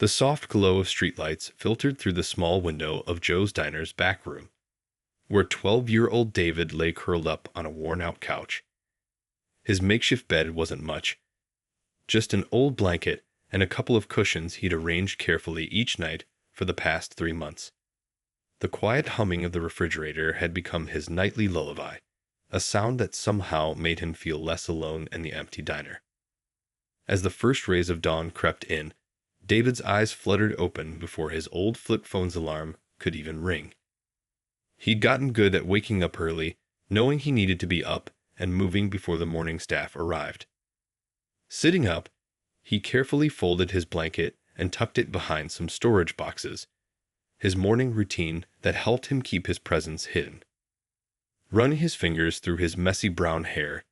The soft glow of streetlights filtered through the small window of Joe's diner's back room, where 12-year-old David lay curled up on a worn-out couch. His makeshift bed wasn't much, just an old blanket and a couple of cushions he'd arranged carefully each night for the past 3 months. The quiet humming of the refrigerator had become his nightly lullaby, a sound that somehow made him feel less alone in the empty diner. As the first rays of dawn crept in, David's eyes fluttered open before his old flip phone's alarm could even ring. He'd gotten good at waking up early, knowing he needed to be up and moving before the morning staff arrived. Sitting up, he carefully folded his blanket and tucked it behind some storage boxes, his morning routine that helped him keep his presence hidden. Running his fingers through his messy brown hair,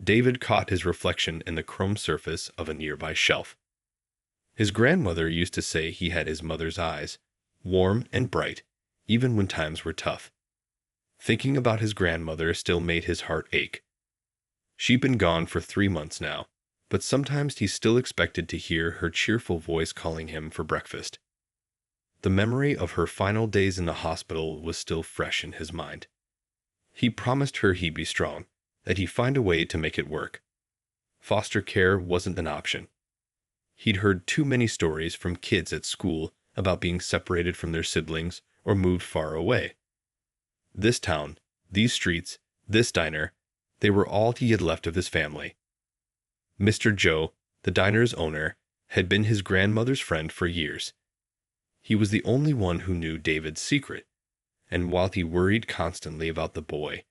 David caught his reflection in the chrome surface of a nearby shelf. His grandmother used to say he had his mother's eyes, warm and bright, even when times were tough. Thinking about his grandmother still made his heart ache. She'd been gone for 3 months now, but sometimes he still expected to hear her cheerful voice calling him for breakfast. The memory of her final days in the hospital was still fresh in his mind. He promised her he'd be strong, that he'd find a way to make it work. Foster care wasn't an option. He'd heard too many stories from kids at school about being separated from their siblings or moved far away. This town, these streets, this diner, they were all he had left of his family. Mr. Joe, the diner's owner, had been his grandmother's friend for years. He was the only one who knew David's secret, and while he worried constantly about the boy,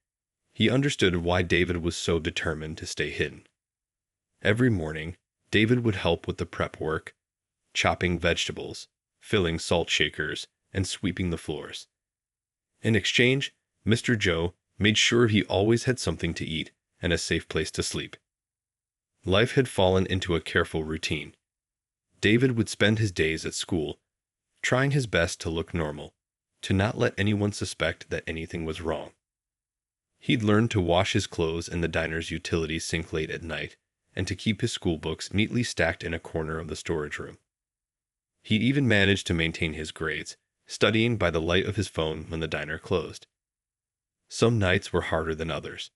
he understood why David was so determined to stay hidden. Every morning, David would help with the prep work, chopping vegetables, filling salt shakers, and sweeping the floors. In exchange, Mr. Joe made sure he always had something to eat and a safe place to sleep. Life had fallen into a careful routine. David would spend his days at school, trying his best to look normal, to not let anyone suspect that anything was wrong. He'd learned to wash his clothes in the diner's utility sink late at night, and to keep his school books neatly stacked in a corner of the storage room. He'd even managed to maintain his grades, studying by the light of his phone when the diner closed. Some nights were harder than others.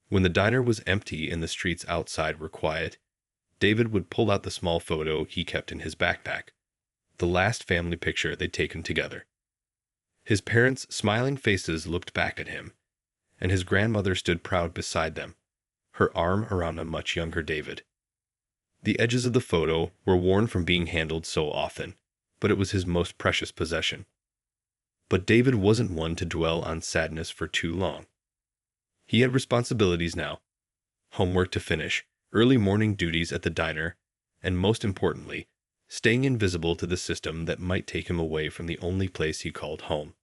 When the diner was empty and the streets outside were quiet, David would pull out the small photo he kept in his backpack, the last family picture they'd taken together. His parents' smiling faces looked back at him, and his grandmother stood proud beside them, her arm around a much younger David. The edges of the photo were worn from being handled so often, but it was his most precious possession. But David wasn't one to dwell on sadness for too long. He had responsibilities now, homework to finish, early morning duties at the diner, and most importantly, staying invisible to the system that might take him away from the only place he called home.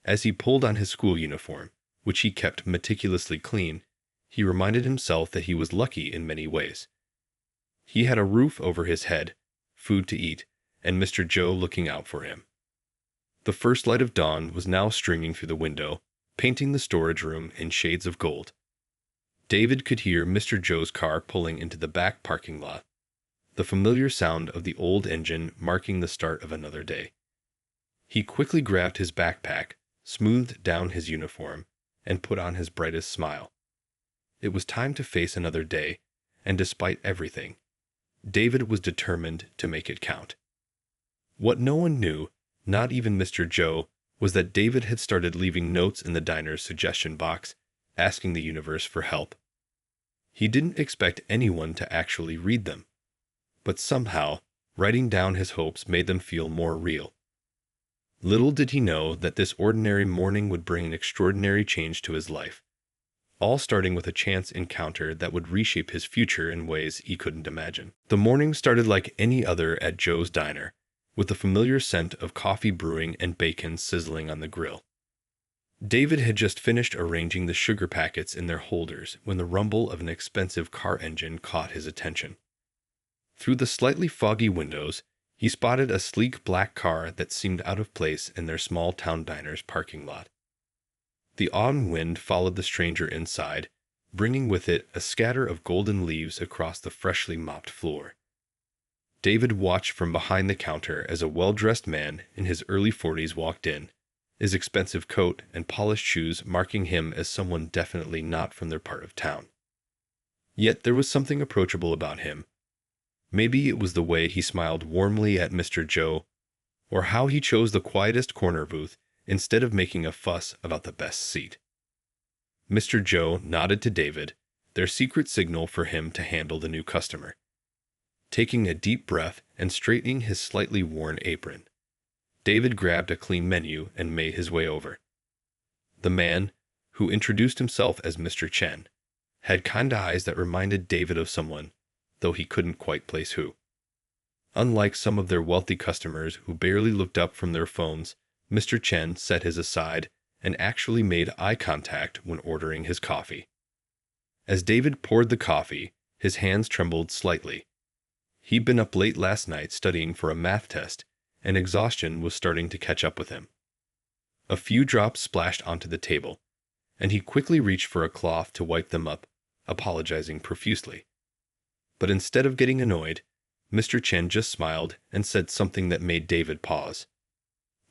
As he pulled on his school uniform, which he kept meticulously clean, he reminded himself that he was lucky in many ways. He had a roof over his head, food to eat, and Mr. Joe looking out for him. The first light of dawn was now streaming through the window, painting the storage room in shades of gold. David could hear Mr. Joe's car pulling into the back parking lot, the familiar sound of the old engine marking the start of another day. He quickly grabbed his backpack, smoothed down his uniform, and put on his brightest smile. It was time to face another day, and despite everything, David was determined to make it count. What no one knew, not even Mr. Joe, was that David had started leaving notes in the diner's suggestion box, asking the universe for help. He didn't expect anyone to actually read them, but somehow, writing down his hopes made them feel more real. Little did he know that this ordinary morning would bring an extraordinary change to his life, all starting with a chance encounter that would reshape his future in ways he couldn't imagine. The morning started like any other at Joe's diner, with the familiar scent of coffee brewing and bacon sizzling on the grill. David had just finished arranging the sugar packets in their holders when the rumble of an expensive car engine caught his attention. Through the slightly foggy windows, he spotted a sleek black car that seemed out of place in their small-town diner's parking lot. The autumn wind followed the stranger inside, bringing with it a scatter of golden leaves across the freshly mopped floor. David watched from behind the counter as a well-dressed man in his early 40s walked in, his expensive coat and polished shoes marking him as someone definitely not from their part of town. Yet there was something approachable about him. Maybe it was the way he smiled warmly at Mr. Joe, or how he chose the quietest corner booth instead of making a fuss about the best seat. Mr. Joe nodded to David, their secret signal for him to handle the new customer. Taking a deep breath and straightening his slightly worn apron, David grabbed a clean menu and made his way over. The man, who introduced himself as Mr. Chen, had kind eyes that reminded David of someone, though he couldn't quite place who. Unlike some of their wealthy customers who barely looked up from their phones, Mr. Chen set his aside and actually made eye contact when ordering his coffee. As David poured the coffee, his hands trembled slightly. He'd been up late last night studying for a math test, and exhaustion was starting to catch up with him. A few drops splashed onto the table, and he quickly reached for a cloth to wipe them up, apologizing profusely. But instead of getting annoyed, Mr. Chen just smiled and said something that made David pause.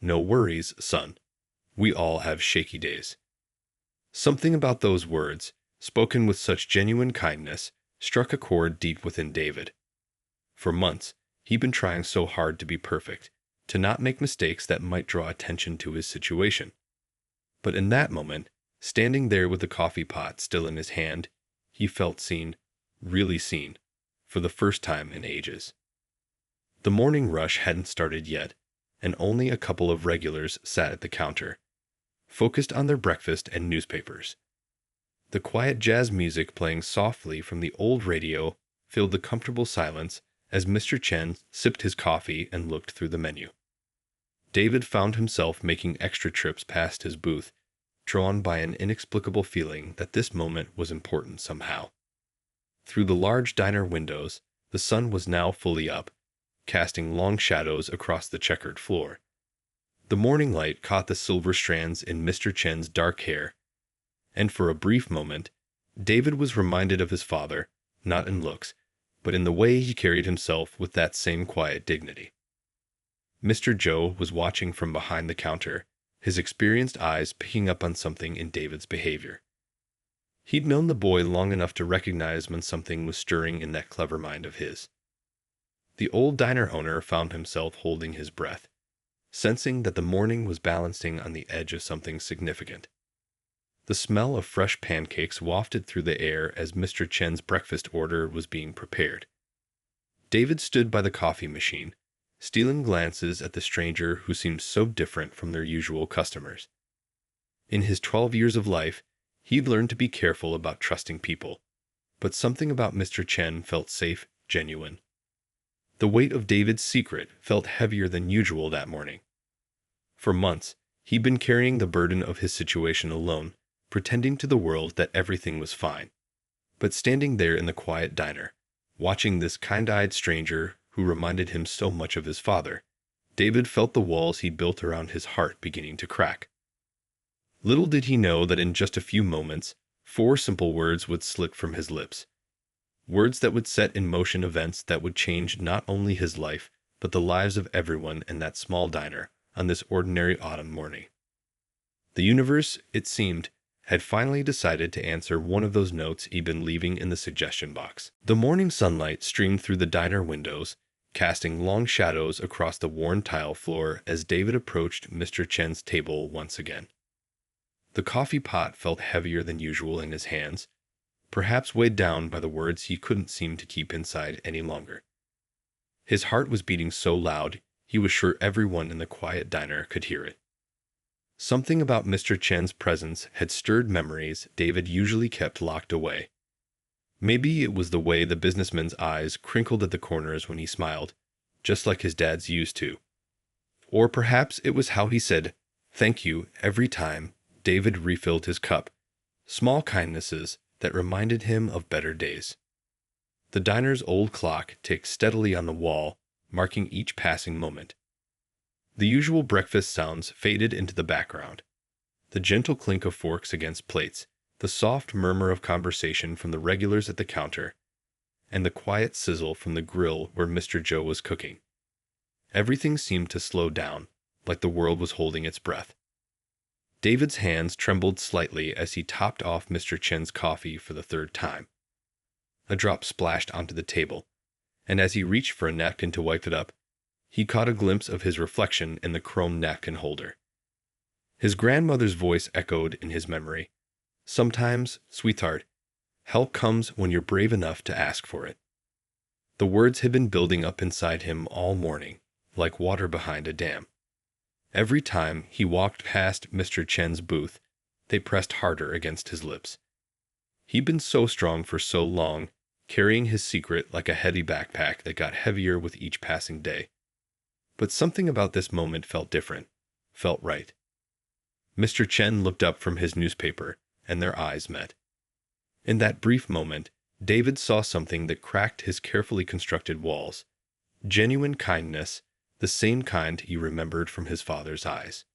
"No worries, son. We all have shaky days." Something about those words, spoken with such genuine kindness, struck a chord deep within David. For months, he'd been trying so hard to be perfect, to not make mistakes that might draw attention to his situation. But in that moment, standing there with the coffee pot still in his hand, he felt seen, really seen, for the first time in ages. The morning rush hadn't started yet, and only a couple of regulars sat at the counter, focused on their breakfast and newspapers. The quiet jazz music playing softly from the old radio filled the comfortable silence as Mr. Chen sipped his coffee and looked through the menu. David found himself making extra trips past his booth, drawn by an inexplicable feeling that this moment was important somehow. Through the large diner windows, the sun was now fully up, casting long shadows across the checkered floor. The morning light caught the silver strands in Mr. Chen's dark hair, and for a brief moment, David was reminded of his father, not in looks, but in the way he carried himself with that same quiet dignity. Mr. Joe was watching from behind the counter, his experienced eyes picking up on something in David's behavior. He'd known the boy long enough to recognize when something was stirring in that clever mind of his. The old diner owner found himself holding his breath, sensing that the morning was balancing on the edge of something significant. The smell of fresh pancakes wafted through the air as Mr. Chen's breakfast order was being prepared. David stood by the coffee machine, stealing glances at the stranger who seemed so different from their usual customers. In his 12 years of life, he'd learned to be careful about trusting people, but something about Mr. Chen felt safe, genuine. The weight of David's secret felt heavier than usual that morning. For months, he'd been carrying the burden of his situation alone, pretending to the world that everything was fine. But standing there in the quiet diner, watching this kind-eyed stranger who reminded him so much of his father, David felt the walls he'd built around his heart beginning to crack. Little did he know that in just a few moments, 4 simple words would slip from his lips. Words that would set in motion events that would change not only his life, but the lives of everyone in that small diner on this ordinary autumn morning. The universe, it seemed, had finally decided to answer one of those notes he'd been leaving in the suggestion box. The morning sunlight streamed through the diner windows, casting long shadows across the worn tile floor as David approached Mr. Chen's table once again. The coffee pot felt heavier than usual in his hands, perhaps weighed down by the words he couldn't seem to keep inside any longer. His heart was beating so loud, he was sure everyone in the quiet diner could hear it. Something about Mr. Chen's presence had stirred memories David usually kept locked away. Maybe it was the way the businessman's eyes crinkled at the corners when he smiled, just like his dad's used to. Or perhaps it was how he said, "Thank you," every time David refilled his cup, small kindnesses that reminded him of better days. The diner's old clock ticked steadily on the wall, marking each passing moment. The usual breakfast sounds faded into the background. The gentle clink of forks against plates, the soft murmur of conversation from the regulars at the counter, and the quiet sizzle from the grill where Mr. Joe was cooking. Everything seemed to slow down, like the world was holding its breath. David's hands trembled slightly as he topped off Mr. Chen's coffee for the third time. A drop splashed onto the table, and as he reached for a napkin to wipe it up, he caught a glimpse of his reflection in the chrome napkin holder. His grandmother's voice echoed in his memory. "Sometimes, sweetheart, help comes when you're brave enough to ask for it." The words had been building up inside him all morning, like water behind a dam. Every time he walked past Mr. Chen's booth, they pressed harder against his lips. He'd been so strong for so long, carrying his secret like a heavy backpack that got heavier with each passing day. But something about this moment felt different, felt right. Mr. Chen looked up from his newspaper, and their eyes met. In that brief moment, David saw something that cracked his carefully constructed walls. Genuine kindness, the same kind he remembered from his father's eyes.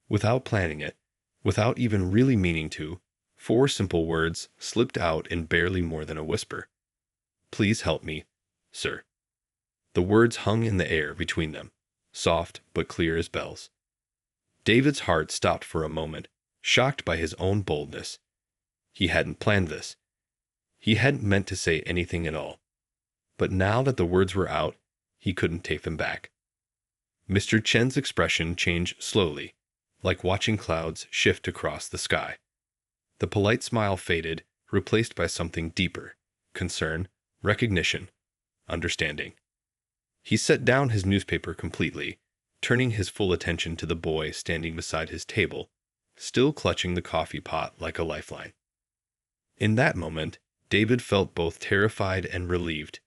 Without planning it, without even really meaning to, 4 simple words slipped out in barely more than a whisper. "Please help me, sir." The words hung in the air between them, soft but clear as bells. David's heart stopped for a moment, shocked by his own boldness. He hadn't planned this. He hadn't meant to say anything at all. But now that the words were out, he couldn't take them back. Mr. Chen's expression changed slowly, like watching clouds shift across the sky. The polite smile faded, replaced by something deeper: concern, recognition, understanding. He set down his newspaper completely, turning his full attention to the boy standing beside his table, still clutching the coffee pot like a lifeline. In that moment, David felt both terrified and relieved.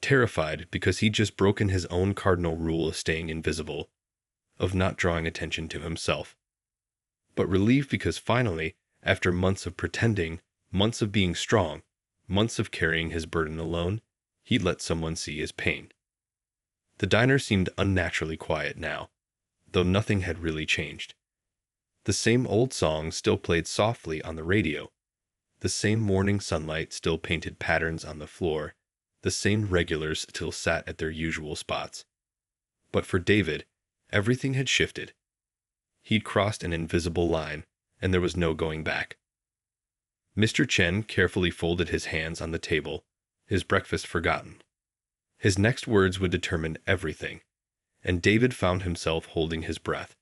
Terrified because he'd just broken his own cardinal rule of staying invisible, of not drawing attention to himself. But relieved because finally, after months of pretending, months of being strong, months of carrying his burden alone, he'd let someone see his pain. The diner seemed unnaturally quiet now, though nothing had really changed. The same old songs still played softly on the radio. The same morning sunlight still painted patterns on the floor. The same regulars still sat at their usual spots. But for David, everything had shifted. He'd crossed an invisible line, and there was no going back. Mr. Chen carefully folded his hands on the table, his breakfast forgotten. His next words would determine everything, and David found himself holding his breath,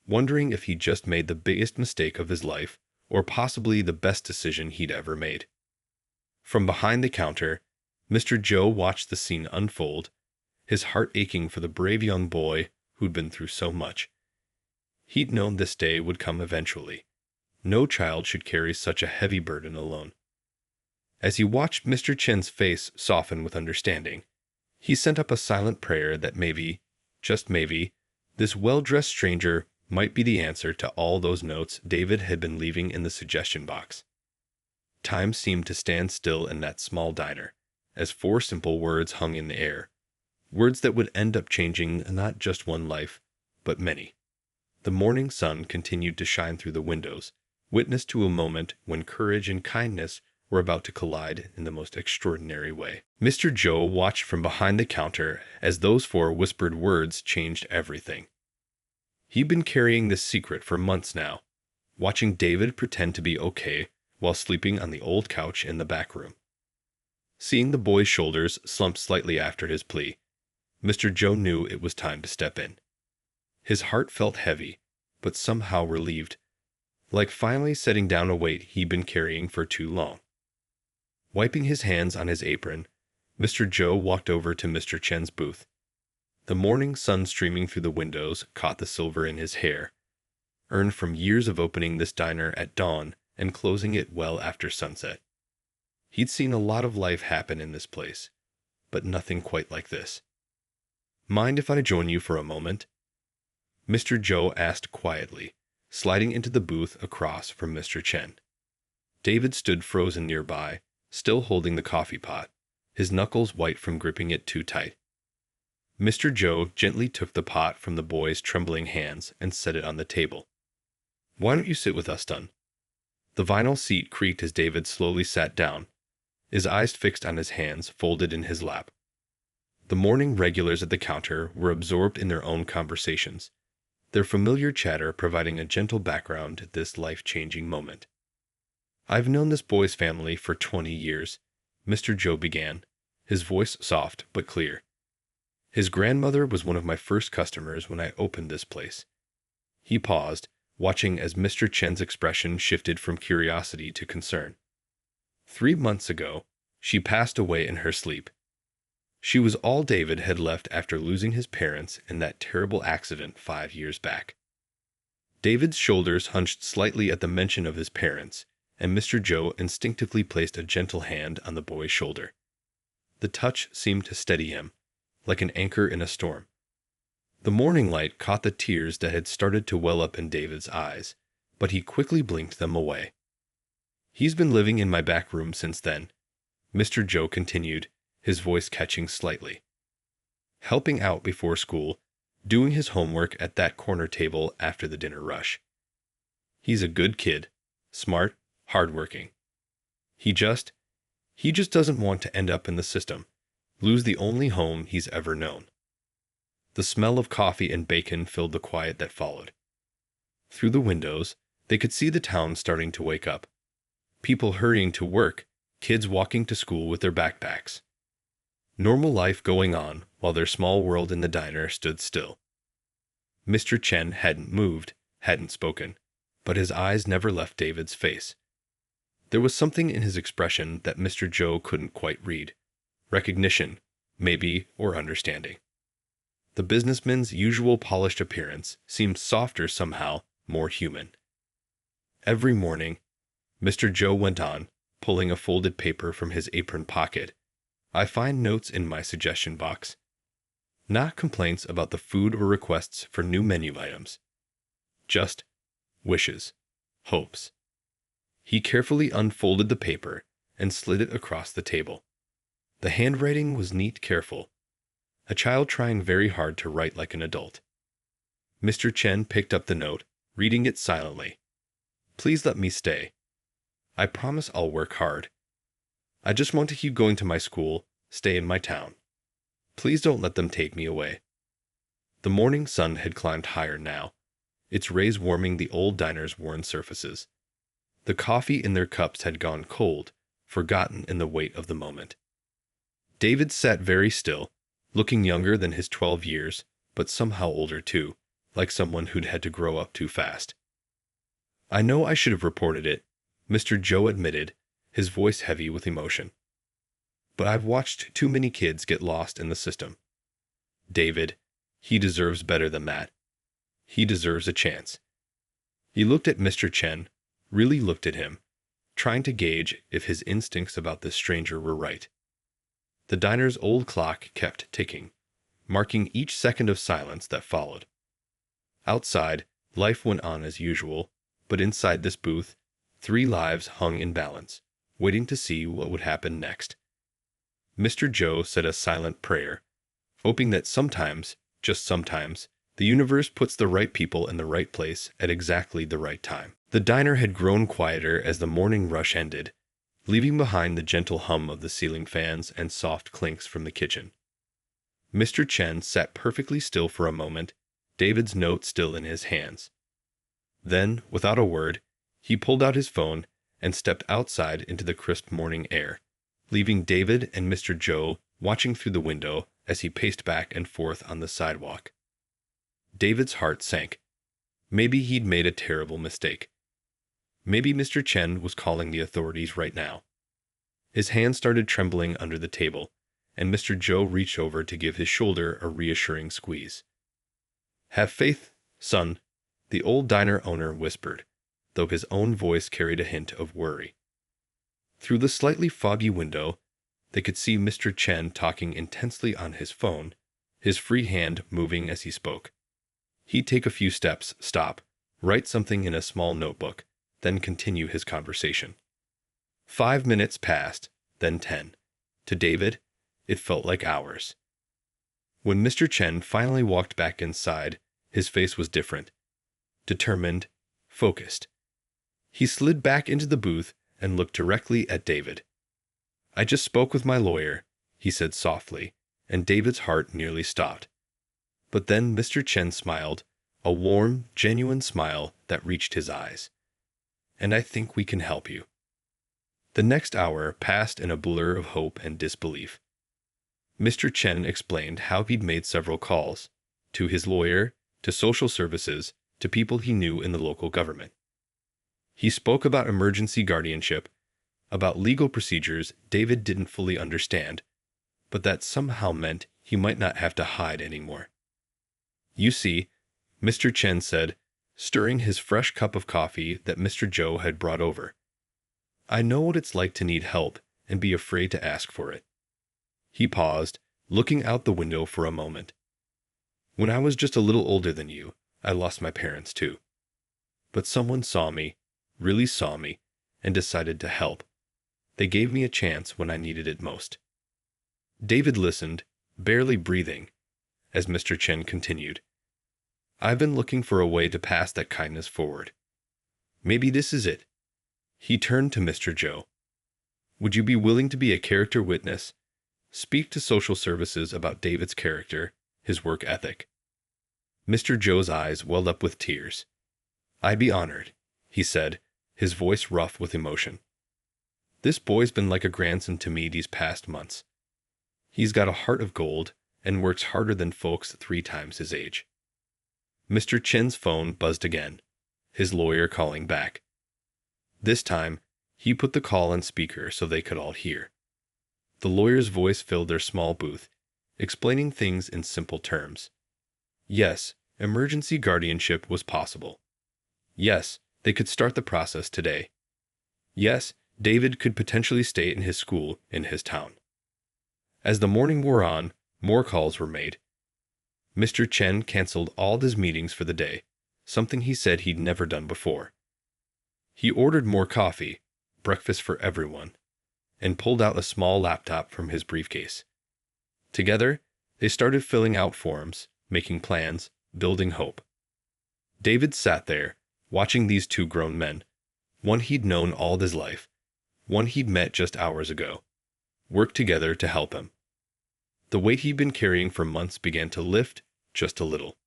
wondering if he'd just made the biggest mistake of his life, or possibly the best decision he'd ever made. From behind the counter, Mr. Joe watched the scene unfold, his heart aching for the brave young boy who'd been through so much. He'd known this day would come eventually. No child should carry such a heavy burden alone. As he watched Mr. Chen's face soften with understanding, he sent up a silent prayer that maybe, just maybe, this well-dressed stranger might be the answer to all those notes David had been leaving in the suggestion box. Time seemed to stand still in that small diner, as 4 simple words hung in the air, words that would end up changing not just one life, but many. The morning sun continued to shine through the windows, witness to a moment when courage and kindness were about to collide in the most extraordinary way. Mr. Joe watched from behind the counter as those 4 whispered words changed everything. He'd been carrying this secret for months now, watching David pretend to be okay while sleeping on the old couch in the back room. Seeing the boy's shoulders slump slightly after his plea, Mr. Joe knew it was time to step in. His heart felt heavy, but somehow relieved, like finally setting down a weight he'd been carrying for too long. Wiping his hands on his apron, Mr. Joe walked over to Mr. Chen's booth. The morning sun streaming through the windows caught the silver in his hair, earned from years of opening this diner at dawn and closing it well after sunset. He'd seen a lot of life happen in this place, but nothing quite like this. "Mind if I join you for a moment?" Mr. Joe asked quietly, sliding into the booth across from Mr. Chen. David stood frozen nearby, still holding the coffee pot, his knuckles white from gripping it too tight. Mr. Joe gently took the pot from the boy's trembling hands and set it on the table. "Why don't you sit with us, Dunn?" The vinyl seat creaked as David slowly sat down, his eyes fixed on his hands folded in his lap. The morning regulars at the counter were absorbed in their own conversations, their familiar chatter providing a gentle background to this life-changing moment. "I've known this boy's family for 20 years, Mr. Joe began, his voice soft but clear. "His grandmother was one of my first customers when I opened this place." He paused, watching as Mr. Chen's expression shifted from curiosity to concern. "3 months ago, she passed away in her sleep. She was all David had left after losing his parents in that terrible accident 5 years back." David's shoulders hunched slightly at the mention of his parents, and Mr. Joe instinctively placed a gentle hand on the boy's shoulder. The touch seemed to steady him, like an anchor in a storm. The morning light caught the tears that had started to well up in David's eyes, but he quickly blinked them away. "He's been living in my back room since then," Mr. Joe continued, his voice catching slightly. "Helping out before school, doing his homework at that corner table after the dinner rush. He's a good kid, smart, hardworking. He just doesn't want to end up in the system, lose the only home he's ever known." The smell of coffee and bacon filled the quiet that followed. Through the windows, they could see the town starting to wake up. People hurrying to work, kids walking to school with their backpacks. Normal life going on while their small world in the diner stood still. Mr. Chen hadn't moved, hadn't spoken, but his eyes never left David's face. There was something in his expression that Mr. Joe couldn't quite read. Recognition, maybe, or understanding. The businessman's usual polished appearance seemed softer somehow, more human. "Every morning," Mr. Joe went on, pulling a folded paper from his apron pocket, "I find notes in my suggestion box. Not complaints about the food or requests for new menu items. Just wishes, hopes." He carefully unfolded the paper and slid it across the table. The handwriting was neat, careful. A child trying very hard to write like an adult. Mr. Chen picked up the note, reading it silently. "Please let me stay. I promise I'll work hard. I just want to keep going to my school, stay in my town. Please don't let them take me away." The morning sun had climbed higher now, its rays warming the old diner's worn surfaces. The coffee in their cups had gone cold, forgotten in the weight of the moment. David sat very still, looking younger than his 12 years, but somehow older too, like someone who'd had to grow up too fast. "I know I should have reported it," Mr. Joe admitted, his voice heavy with emotion. "But I've watched too many kids get lost in the system. David, he deserves better than that. He deserves a chance." He looked at Mr. Chen, really looked at him, trying to gauge if his instincts about this stranger were right. The diner's old clock kept ticking, marking each second of silence that followed. Outside, life went on as usual, but inside this booth, 3 lives hung in balance, waiting to see what would happen next. Mr. Joe said a silent prayer, hoping that sometimes, just sometimes, the universe puts the right people in the right place at exactly the right time. The diner had grown quieter as the morning rush ended, leaving behind the gentle hum of the ceiling fans and soft clinks from the kitchen. Mr. Chen sat perfectly still for a moment, David's note still in his hands. Then, without a word, he pulled out his phone and stepped outside into the crisp morning air, leaving David and Mr. Joe watching through the window as he paced back and forth on the sidewalk. David's heart sank. Maybe he'd made a terrible mistake. Maybe Mr. Chen was calling the authorities right now. His hand started trembling under the table, and Mr. Joe reached over to give his shoulder a reassuring squeeze. "Have faith, son," the old diner owner whispered, though his own voice carried a hint of worry. Through the slightly foggy window, they could see Mr. Chen talking intensely on his phone, his free hand moving as he spoke. He'd take a few steps, stop, write something in a small notebook, then continue his conversation. 5 minutes passed, then 10. To David, it felt like hours. When Mr. Chen finally walked back inside, his face was different. Determined, focused. He slid back into the booth and looked directly at David. "I just spoke with my lawyer," he said softly, and David's heart nearly stopped. But then Mr. Chen smiled, a warm, genuine smile that reached his eyes. "And I think we can help you." The next hour passed in a blur of hope and disbelief. Mr. Chen explained how he'd made several calls, to his lawyer, to social services, to people he knew in the local government. He spoke about emergency guardianship, about legal procedures David didn't fully understand, but that somehow meant he might not have to hide anymore. "You see," Mr. Chen said, stirring his fresh cup of coffee that Mr. Zhou had brought over, "I know what it's like to need help and be afraid to ask for it." He paused, looking out the window for a moment. "When I was just a little older than you, I lost my parents too. But someone saw me, really saw me, and decided to help. They gave me a chance when I needed it most." David listened, barely breathing, as Mr. Chen continued, "I've been looking for a way to pass that kindness forward. Maybe this is it." He turned to Mr. Zhou. "Would you be willing to be a character witness? Speak to social services about David's character, his work ethic." Mr. Zhou's eyes welled up with tears. "I'd be honored," he said, his voice rough with emotion. "This boy's been like a grandson to me these past months. He's got a heart of gold and works harder than folks 3 times his age." Mr. Chen's phone buzzed again, his lawyer calling back. This time, he put the call on speaker so they could all hear. The lawyer's voice filled their small booth, explaining things in simple terms. Yes, emergency guardianship was possible. Yes, they could start the process today. Yes, David could potentially stay in his school in his town. As the morning wore on, more calls were made. Mr. Chen canceled all his meetings for the day, something he said he'd never done before. He ordered more coffee, breakfast for everyone, and pulled out a small laptop from his briefcase. Together, they started filling out forms, making plans, building hope. David sat there, watching these 2 grown men, one he'd known all his life, one he'd met just hours ago, work together to help him. The weight he'd been carrying for months began to lift just a little.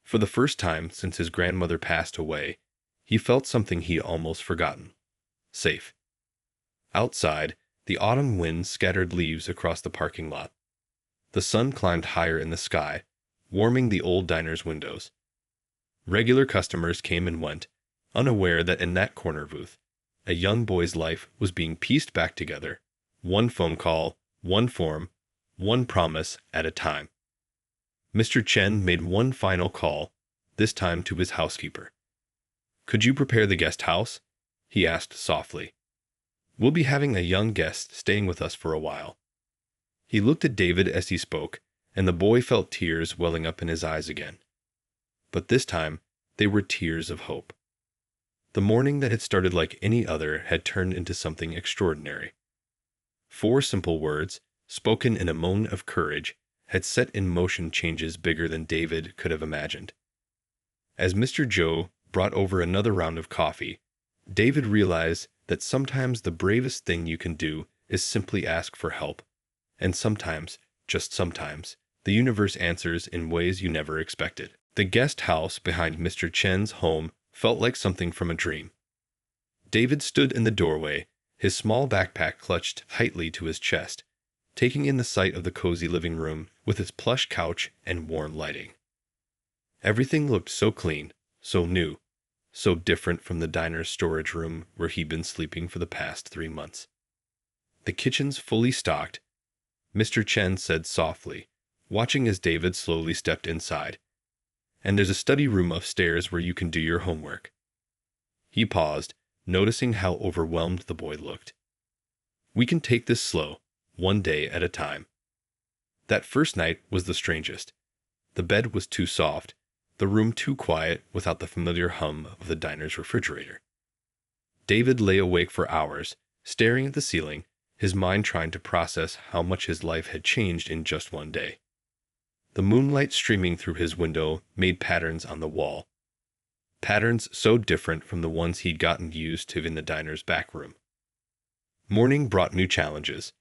For the first time since his grandmother passed away, he felt something he'd almost forgotten: safe. Outside, the autumn wind scattered leaves across the parking lot. The sun climbed higher in the sky, warming the old diner's windows. Regular customers came and went, unaware that in that corner booth, a young boy's life was being pieced back together, one phone call, one form, one promise at a time. Mr. Chen made one final call, this time to his housekeeper. "Could you prepare the guest house?" he asked softly. "We'll be having a young guest staying with us for a while." He looked at David as he spoke, and the boy felt tears welling up in his eyes again. But this time, they were tears of hope. The morning that had started like any other had turned into something extraordinary. 4 simple words, spoken in a moan of courage, had set in motion changes bigger than David could have imagined. As Mr. Zhou brought over another round of coffee, David realized that sometimes the bravest thing you can do is simply ask for help. And sometimes, just sometimes, the universe answers in ways you never expected. The guest house behind Mr. Chen's home felt like something from a dream. David stood in the doorway, his small backpack clutched tightly to his chest, taking in the sight of the cozy living room with its plush couch and warm lighting. Everything looked so clean, so new, so different from the diner's storage room where he'd been sleeping for the past 3 months. "The kitchen's fully stocked," Mr. Chen said softly, watching as David slowly stepped inside. "And there's a study room upstairs where you can do your homework." He paused, noticing how overwhelmed the boy looked. "We can take this slow, one day at a time." That first night was the strangest. The bed was too soft, the room too quiet without the familiar hum of the diner's refrigerator. David lay awake for hours, staring at the ceiling, his mind trying to process how much his life had changed in just one day. The moonlight streaming through his window made patterns on the wall. Patterns so different from the ones he'd gotten used to in the diner's back room. Morning brought new challenges.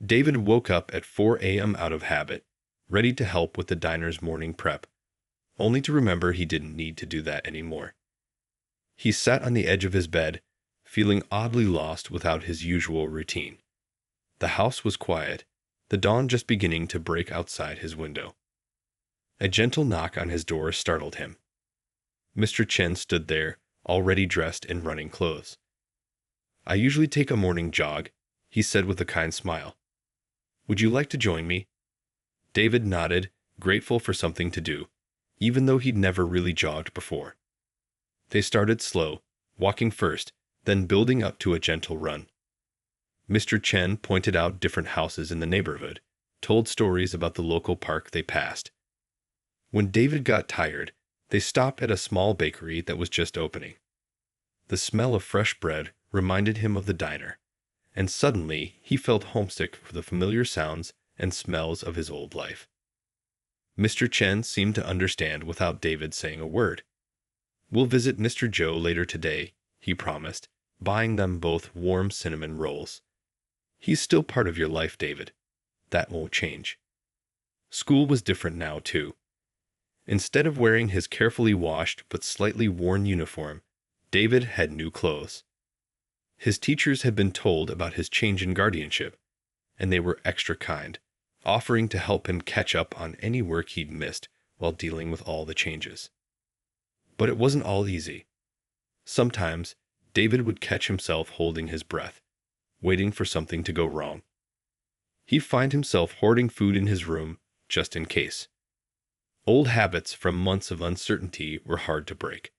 David woke up at 4 a.m. out of habit, ready to help with the diner's morning prep, only to remember he didn't need to do that anymore. He sat on the edge of his bed, feeling oddly lost without his usual routine. The house was quiet, the dawn just beginning to break outside his window. A gentle knock on his door startled him. Mr. Chen stood there, already dressed in running clothes. "I usually take a morning jog," he said with a kind smile. "Would you like to join me?" David nodded, grateful for something to do, even though he'd never really jogged before. They started slow, walking first, then building up to a gentle run. Mr. Chen pointed out different houses in the neighborhood, told stories about the local park they passed. When David got tired, they stopped at a small bakery that was just opening. The smell of fresh bread reminded him of the diner, and suddenly he felt homesick for the familiar sounds and smells of his old life. Mr. Chen seemed to understand without David saying a word. "We'll visit Mr. Joe later today," he promised, buying them both warm cinnamon rolls. "He's still part of your life, David. That won't change." School was different now, too. Instead of wearing his carefully washed but slightly worn uniform, David had new clothes. His teachers had been told about his change in guardianship, and they were extra kind, offering to help him catch up on any work he'd missed while dealing with all the changes. But it wasn't all easy. Sometimes, David would catch himself holding his breath, waiting for something to go wrong. He'd find himself hoarding food in his room, just in case. Old habits from months of uncertainty were hard to break.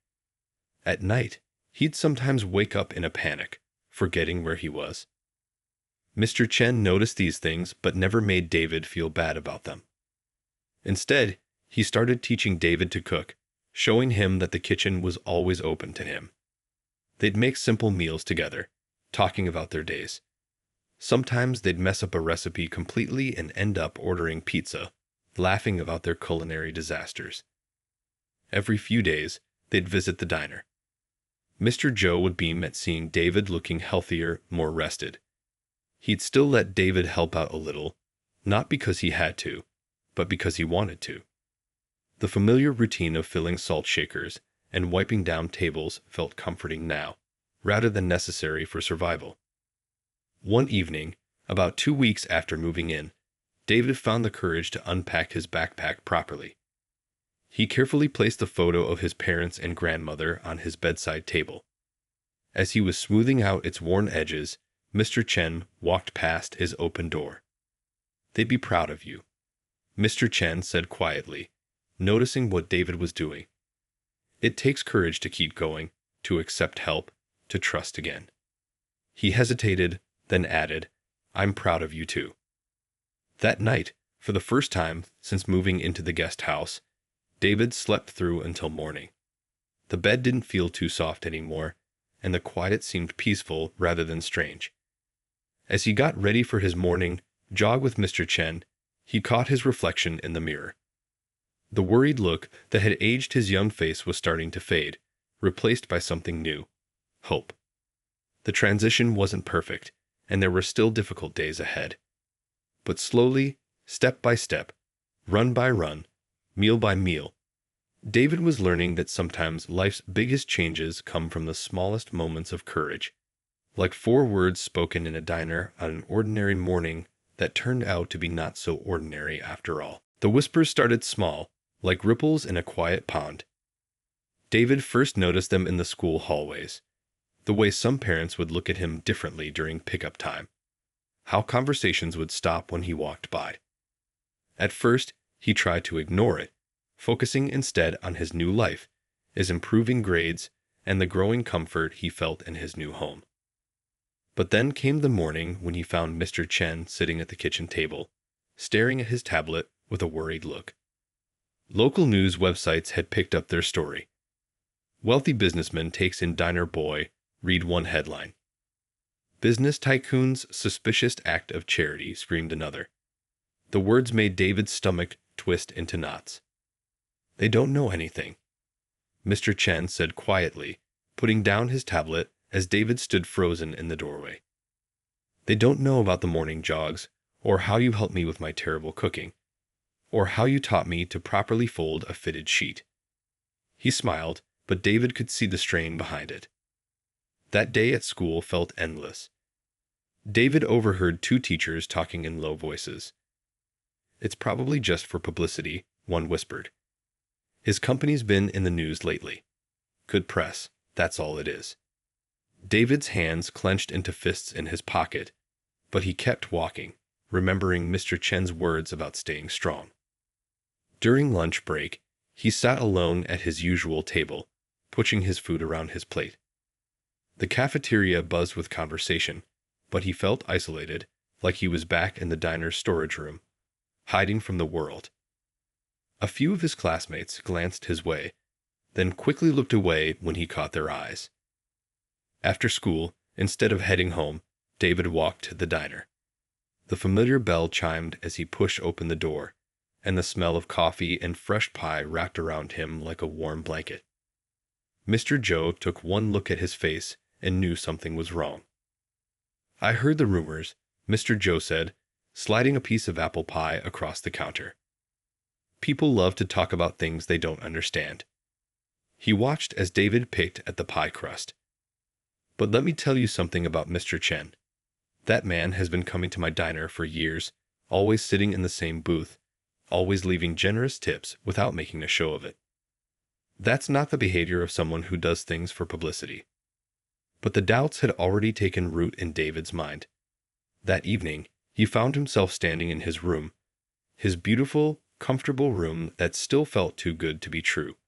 At night, he'd sometimes wake up in a panic, forgetting where he was. Mr. Chen noticed these things but never made David feel bad about them. Instead, he started teaching David to cook, showing him that the kitchen was always open to him. They'd make simple meals together, talking about their days. Sometimes they'd mess up a recipe completely and end up ordering pizza, laughing about their culinary disasters. Every few days, they'd visit the diner. Mr. Joe would beam at seeing David looking healthier, more rested. He'd still let David help out a little, not because he had to, but because he wanted to. The familiar routine of filling salt shakers and wiping down tables felt comforting now, rather than necessary for survival. One evening, about 2 weeks after moving in, David found the courage to unpack his backpack properly. He carefully placed the photo of his parents and grandmother on his bedside table. As he was smoothing out its worn edges, Mr. Chen walked past his open door. "They'd be proud of you," Mr. Chen said quietly, noticing what David was doing. "It takes courage to keep going, to accept help, to trust again." He hesitated, then added, "I'm proud of you too." That night, for the first time since moving into the guest house, David slept through until morning. The bed didn't feel too soft anymore, and the quiet seemed peaceful rather than strange. As he got ready for his morning jog with Mr. Chen, he caught his reflection in the mirror. The worried look that had aged his young face was starting to fade, replaced by something new: hope. The transition wasn't perfect, and there were still difficult days ahead. But slowly, step by step, run by run, meal by meal, David was learning that sometimes life's biggest changes come from the smallest moments of courage, like 4 words spoken in a diner on an ordinary morning that turned out to be not so ordinary after all. The whispers started small, like ripples in a quiet pond. David first noticed them in the school hallways, the way some parents would look at him differently during pickup time, how conversations would stop when he walked by. At first, he tried to ignore it, focusing instead on his new life, his improving grades, and the growing comfort he felt in his new home. But then came the morning when he found Mr. Chen sitting at the kitchen table, staring at his tablet with a worried look. Local news websites had picked up their story. "Wealthy businessman takes in diner boy," read one headline. "Business tycoon's suspicious act of charity," screamed another. The words made David's stomach twist into knots. "They don't know anything," Mr. Chen said quietly, putting down his tablet as David stood frozen in the doorway. They don't know about the morning jogs, or how you helped me with my terrible cooking, or how you taught me to properly fold a fitted sheet." He smiled, but David could see the strain behind it. That day at school felt endless. David overheard two teachers talking in low voices. "It's probably just for publicity," one whispered. "His company's been in the news lately. Good press, that's all it is." David's hands clenched into fists in his pocket, but he kept walking, remembering Mr. Chen's words about staying strong. During lunch break, he sat alone at his usual table, pushing his food around his plate. The cafeteria buzzed with conversation, but he felt isolated, like he was back in the diner's storage room, hiding from the world. A few of his classmates glanced his way, then quickly looked away when he caught their eyes. After school, instead of heading home, David walked to the diner. The familiar bell chimed as he pushed open the door, and the smell of coffee and fresh pie wrapped around him like a warm blanket. Mr. Joe took one look at his face and knew something was wrong. "I heard the rumors," Mr. Joe said, sliding a piece of apple pie across the counter. "People love to talk about things they don't understand." He watched as David picked at the pie crust. "But let me tell you something about Mr. Chen. That man has been coming to my diner for years, always sitting in the same booth, always leaving generous tips without making a show of it. That's not the behavior of someone who does things for publicity." But the doubts had already taken root in David's mind. That evening, he found himself standing in his room, his beautiful, comfortable room that still felt too good to be true,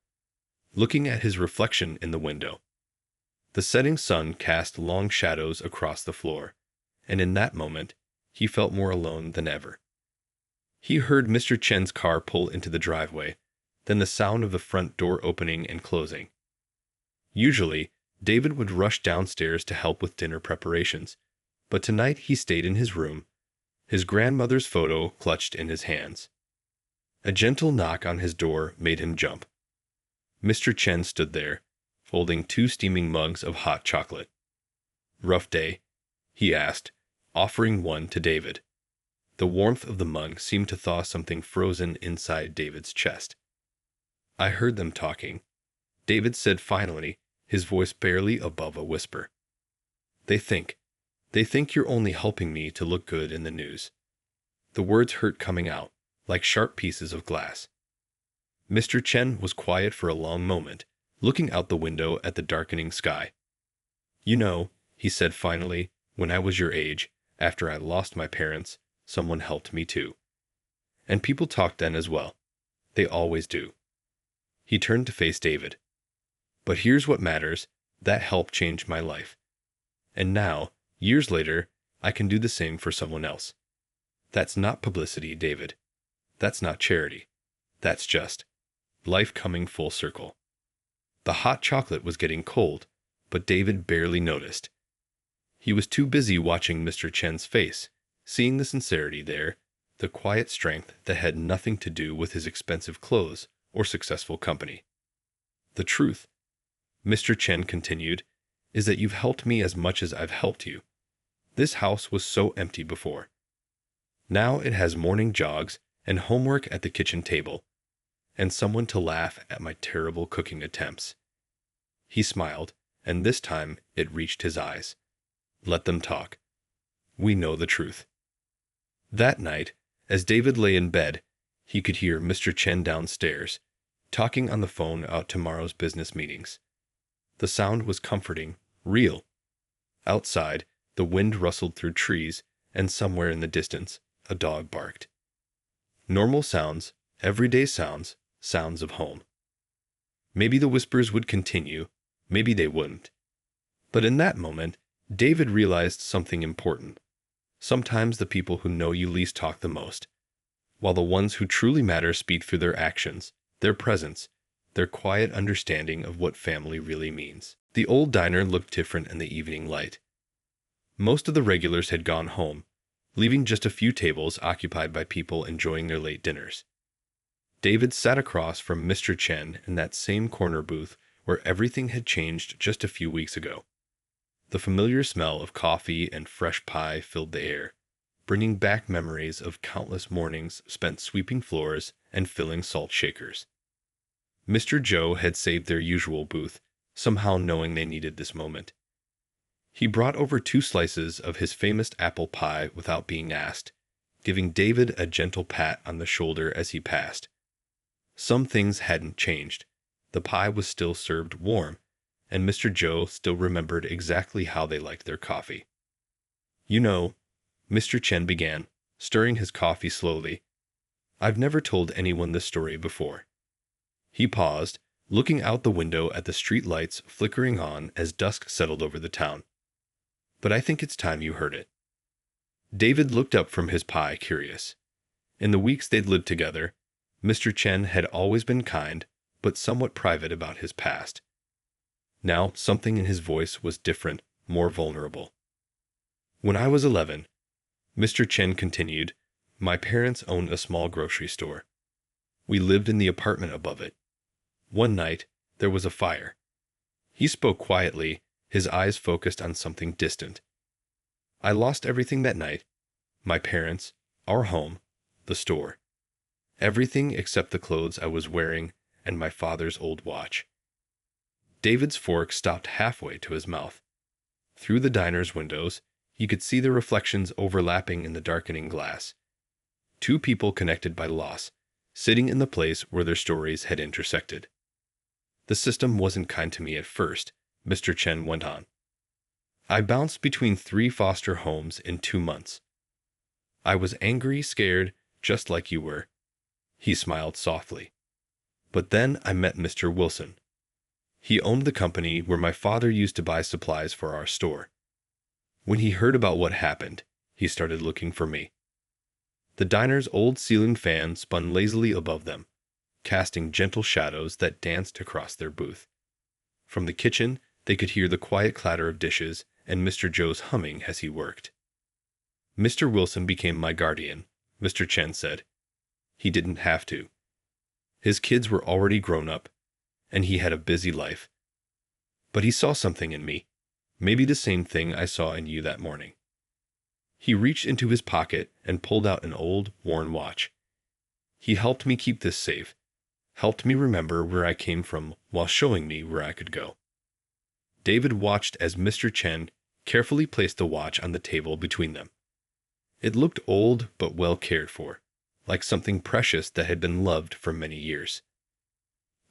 looking at his reflection in the window. The setting sun cast long shadows across the floor, and in that moment, he felt more alone than ever. He heard Mr. Chen's car pull into the driveway, then the sound of the front door opening and closing. Usually, David would rush downstairs to help with dinner preparations, but tonight he stayed in his room, his grandmother's photo clutched in his hands. A gentle knock on his door made him jump. Mr. Chen stood there, holding 2 steaming mugs of hot chocolate. "Rough day?" he asked, offering one to David. The warmth of the mug seemed to thaw something frozen inside David's chest. "I heard them talking," David said finally, his voice barely above a whisper. They think you're only helping me to look good in the news." The words hurt coming out, like sharp pieces of glass. Mr. Chen was quiet for a long moment, looking out the window at the darkening sky. "You know," he said finally, "when I was your age, after I lost my parents, someone helped me too. And people talked then as well. They always do." He turned to face David. "But here's what matters, that help changed my life. And now, years later, I can do the same for someone else. That's not publicity, David. That's not charity. That's just life coming full circle." The hot chocolate was getting cold, but David barely noticed. He was too busy watching Mr. Chen's face, seeing the sincerity there, the quiet strength that had nothing to do with his expensive clothes or successful company. "The truth," Mr. Chen continued, "is that you've helped me as much as I've helped you. This house was so empty before. Now it has morning jogs and homework at the kitchen table, and someone to laugh at my terrible cooking attempts." He smiled, and this time it reached his eyes. "Let them talk. We know the truth." That night, as David lay in bed, he could hear Mr. Chen downstairs, talking on the phone about tomorrow's business meetings. The sound was comforting, real. Outside, the wind rustled through trees, and somewhere in the distance, a dog barked. Normal sounds, everyday sounds, sounds of home. Maybe the whispers would continue, maybe they wouldn't. But in that moment, David realized something important. Sometimes the people who know you least talk the most, while the ones who truly matter speak through their actions, their presence, their quiet understanding of what family really means. The old diner looked different in the evening light. Most of the regulars had gone home, leaving just a few tables occupied by people enjoying their late dinners. David sat across from Mr. Chen in that same corner booth where everything had changed just a few weeks ago. The familiar smell of coffee and fresh pie filled the air, bringing back memories of countless mornings spent sweeping floors and filling salt shakers. Mr. Joe had saved their usual booth, somehow knowing they needed this moment. He brought over 2 slices of his famous apple pie without being asked, giving David a gentle pat on the shoulder as he passed. Some things hadn't changed. The pie was still served warm, and Mr. Joe still remembered exactly how they liked their coffee. "You know," Mr. Chen began, stirring his coffee slowly, "I've never told anyone this story before." He paused, looking out the window at the street lights flickering on as dusk settled over the town. "But I think it's time you heard it." David looked up from his pie, curious. In the weeks they'd lived together, Mr. Chen had always been kind, but somewhat private about his past. Now, something in his voice was different, more vulnerable. "When I was 11, Mr. Chen continued, my parents owned a small grocery store. We lived in the apartment above it. One night, there was a fire." He spoke quietly, his eyes focused on something distant. "I lost everything that night. My parents, our home, the store. Everything except the clothes I was wearing and my father's old watch." David's fork stopped halfway to his mouth. Through the diner's windows, he could see the reflections overlapping in the darkening glass. 2 people connected by loss, sitting in the place where their stories had intersected. "The system wasn't kind to me at first," Mr. Chen went on. "I bounced between 3 foster homes in 2 months. I was angry, scared, just like you were." He smiled softly. "But then I met Mr. Wilson. He owned the company where my father used to buy supplies for our store. When he heard about what happened, he started looking for me." The diner's old ceiling fan spun lazily above them, casting gentle shadows that danced across their booth. From the kitchen, they could hear the quiet clatter of dishes and Mr. Joe's humming as he worked. "Mr. Wilson became my guardian," Mr. Chen said. "He didn't have to. His kids were already grown up, and he had a busy life. But he saw something in me, maybe the same thing I saw in you that morning." He reached into his pocket and pulled out an old, worn watch. "He helped me keep this safe, helped me remember where I came from while showing me where I could go." David watched as Mr. Chen carefully placed the watch on the table between them. It looked old but well cared for, like something precious that had been loved for many years.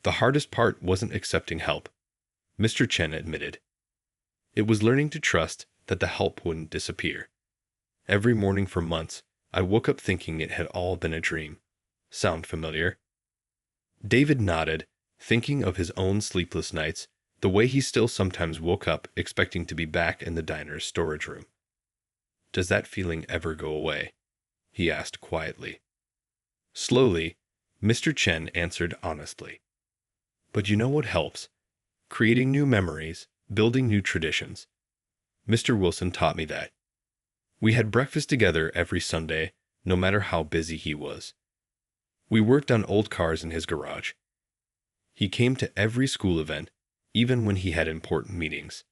"The hardest part wasn't accepting help," Mr. Chen admitted. "It was learning to trust that the help wouldn't disappear. Every morning for months, I woke up thinking it had all been a dream. Sound familiar?" David nodded, thinking of his own sleepless nights, the way he still sometimes woke up expecting to be back in the diner's storage room. "Does that feeling ever go away?" he asked quietly. Slowly, Mr. Chen answered honestly. "But you know what helps? Creating new memories, building new traditions. Mr. Wilson taught me that. We had breakfast together every Sunday, no matter how busy he was. We worked on old cars in his garage. He came to every school event, even when he had important meetings."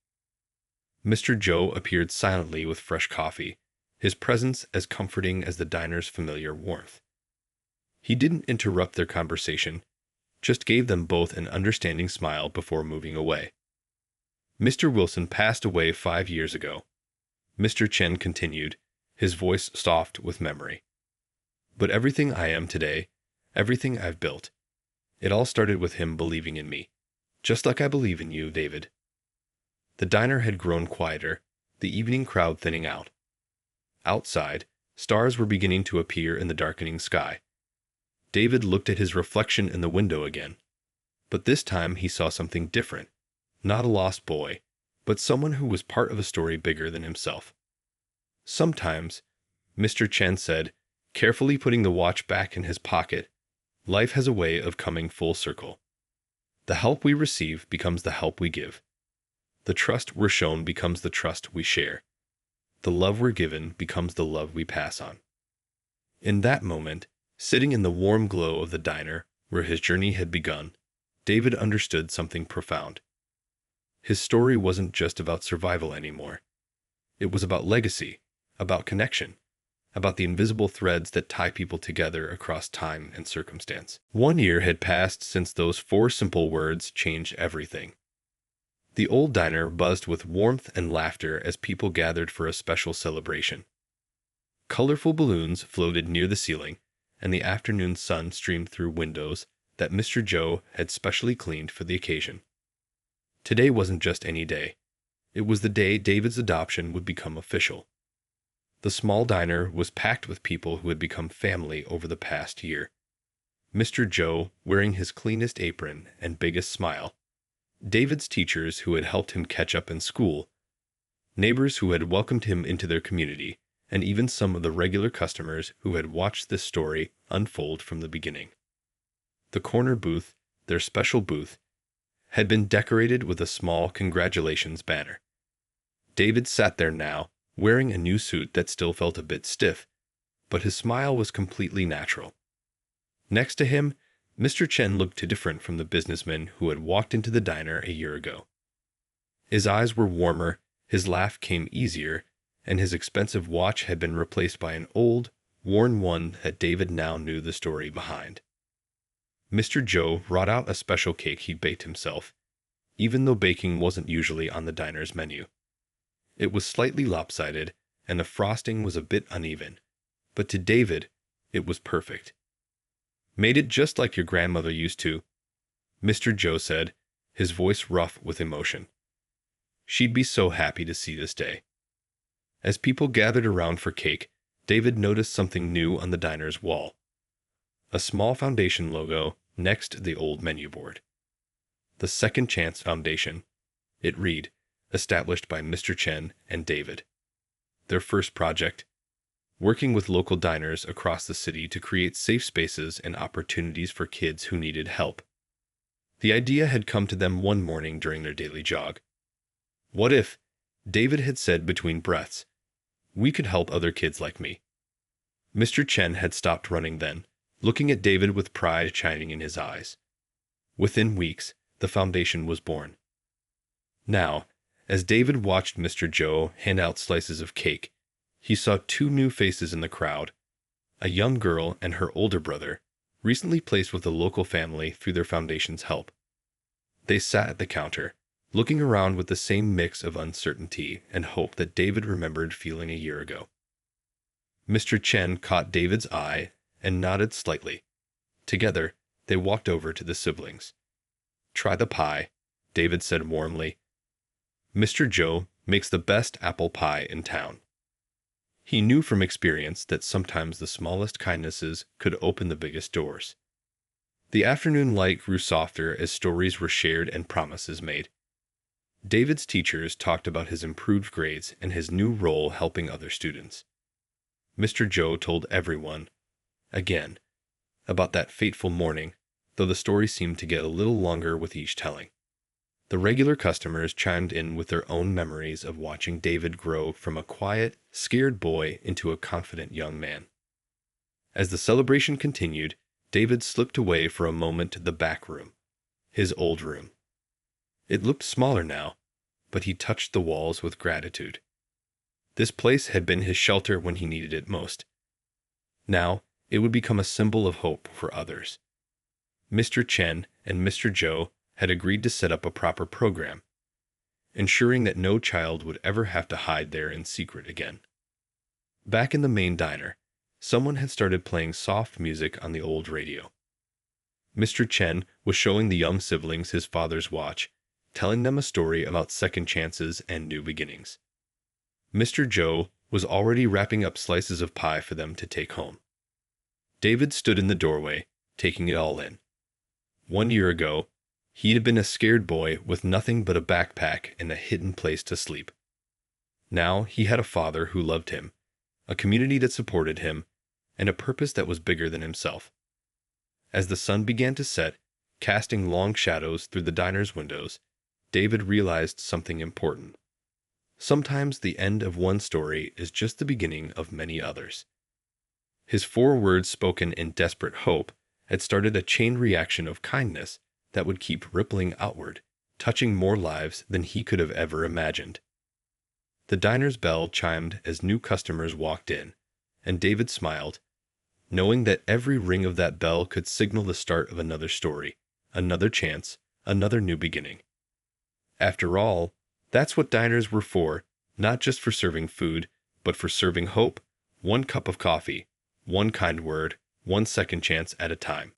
Mr. Joe appeared silently with fresh coffee, his presence as comforting as the diner's familiar warmth. He didn't interrupt their conversation, just gave them both an understanding smile before moving away. "Mr. Wilson passed away 5 years ago," Mr. Chen continued, his voice soft with memory. "But everything I am today, everything I've built, it all started with him believing in me, just like I believe in you, David." The diner had grown quieter, the evening crowd thinning out. Outside, stars were beginning to appear in the darkening sky. David looked at his reflection in the window again. But this time he saw something different. Not a lost boy, but someone who was part of a story bigger than himself. "Sometimes," Mr. Chen said, carefully putting the watch back in his pocket, "life has a way of coming full circle. The help we receive becomes the help we give. The trust we're shown becomes the trust we share. The love we're given becomes the love we pass on." In that moment, sitting in the warm glow of the diner where his journey had begun, David understood something profound. His story wasn't just about survival anymore. It was about legacy, about connection, about the invisible threads that tie people together across time and circumstance. 1 year had passed since those 4 simple words changed everything. The old diner buzzed with warmth and laughter as people gathered for a special celebration. Colorful balloons floated near the ceiling, and the afternoon sun streamed through windows that Mr. Joe had specially cleaned for the occasion. Today wasn't just any day. It was the day David's adoption would become official. The small diner was packed with people who had become family over the past year. Mr. Joe, wearing his cleanest apron and biggest smile, David's teachers who had helped him catch up in school, neighbors who had welcomed him into their community, and even some of the regular customers who had watched this story unfold from the beginning. The corner booth, their special booth, had been decorated with a small congratulations banner. David sat there now, wearing a new suit that still felt a bit stiff, but his smile was completely natural. Next to him, Mr. Chen looked different from the businessman who had walked into the diner a year ago. His eyes were warmer, his laugh came easier, and his expensive watch had been replaced by an old, worn one that David now knew the story behind. Mr. Joe brought out a special cake he'd baked himself, even though baking wasn't usually on the diner's menu. It was slightly lopsided, and the frosting was a bit uneven, but to David, it was perfect. "Made it just like your grandmother used to," Mr. Joe said, his voice rough with emotion. She'd be so happy to see this day. As people gathered around for cake, David noticed something new on the diner's wall. A small foundation logo next to the old menu board. The Second Chance Foundation, it read, established by Mr. Chen and David. Their first project, working with local diners across the city to create safe spaces and opportunities for kids who needed help. The idea had come to them one morning during their daily jog. "What if," David had said between breaths, "we could help other kids like me?" Mr. Chen had stopped running then, looking at David with pride shining in his eyes. Within weeks, the foundation was born. Now, as David watched Mr. Joe hand out slices of cake, he saw 2 new faces in the crowd, a young girl and her older brother, recently placed with a local family through their foundation's help. They sat at the counter, looking around with the same mix of uncertainty and hope that David remembered feeling a year ago. Mr. Chen caught David's eye and nodded slightly. Together, they walked over to the siblings. "Try the pie," David said warmly. "Mr. Joe makes the best apple pie in town." He knew from experience that sometimes the smallest kindnesses could open the biggest doors. The afternoon light grew softer as stories were shared and promises made. David's teachers talked about his improved grades and his new role helping other students. Mr. Joe told everyone, again, about that fateful morning, though the story seemed to get a little longer with each telling. The regular customers chimed in with their own memories of watching David grow from a quiet, scared boy into a confident young man. As the celebration continued, David slipped away for a moment to the back room, his old room. It looked smaller now, but he touched the walls with gratitude. This place had been his shelter when he needed it most. Now, it would become a symbol of hope for others. Mr. Chen and Mr. Joe had agreed to set up a proper program, ensuring that no child would ever have to hide there in secret again. Back in the main diner, someone had started playing soft music on the old radio. Mr. Chen was showing the young siblings his father's watch, telling them a story about second chances and new beginnings. Mr. Joe was already wrapping up slices of pie for them to take home. David stood in the doorway, taking it all in. 1 year ago, he had been a scared boy with nothing but a backpack and a hidden place to sleep. Now he had a father who loved him, a community that supported him, and a purpose that was bigger than himself. As the sun began to set, casting long shadows through the diner's windows, David realized something important. Sometimes the end of one story is just the beginning of many others. His 4 words spoken in desperate hope had started a chain reaction of kindness that would keep rippling outward, touching more lives than he could have ever imagined. The diner's bell chimed as new customers walked in, and David smiled, knowing that every ring of that bell could signal the start of another story, another chance, another new beginning. After all, that's what diners were for, not just for serving food, but for serving hope, one cup of coffee, one kind word, one second chance at a time.